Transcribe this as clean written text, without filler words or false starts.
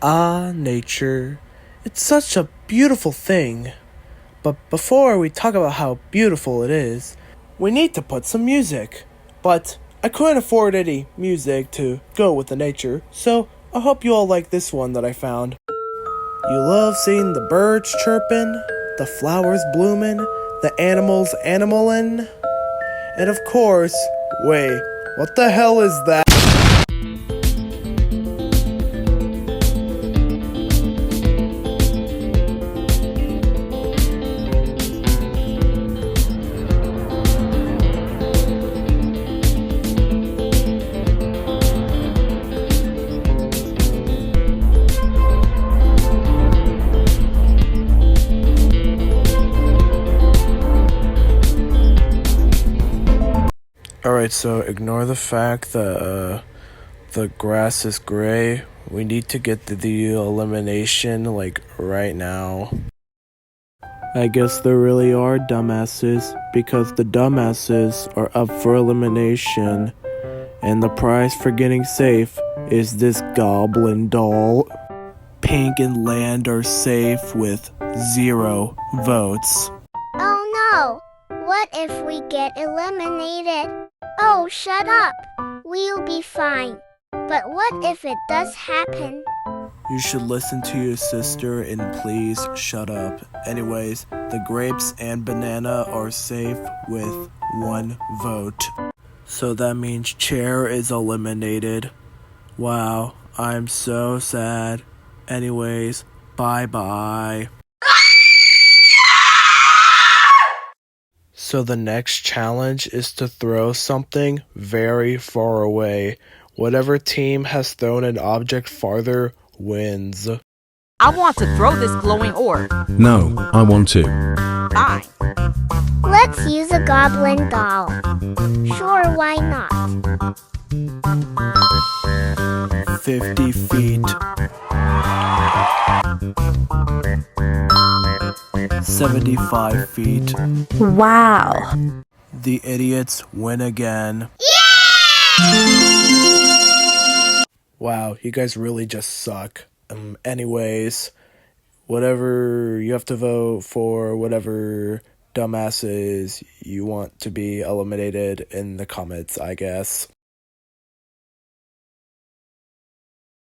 Ah, nature. It's such a beautiful thing. But before we talk about how beautiful it is, we need to put some music. But I couldn't afford any music to go with the nature, so I hope you all like this one that I found. You love seeing the birds chirping, the flowers blooming, the animals animalin', and of course, wait, what the hell is that? Alright, so ignore the fact that the grass is gray. We need to get the elimination, like, right now. I guess there really are dumbasses, because the dumbasses are up for elimination. And the prize for getting safe is this goblin doll. Pink and Land are safe with 0 votes. Oh no! What if we get eliminated? Oh, shut up! We'll be fine. But what if it does happen? You should listen to your sister and please shut up. Anyways, the grapes and banana are safe with 1 vote. So that means Chair is eliminated. Wow, I'm so sad. Anyways, bye-bye. So the next challenge is to throw something very far away. Whatever team has thrown an object farther wins. I want to throw this glowing orb. No, I want to. Fine. Let's use a goblin doll. Sure, why not? 50 feet. 75 feet. Wow. The idiots win again. Wow, you guys really just suck. Anyways, whatever you have to vote for, whatever dumbasses you want to be eliminated in the comments, I guess.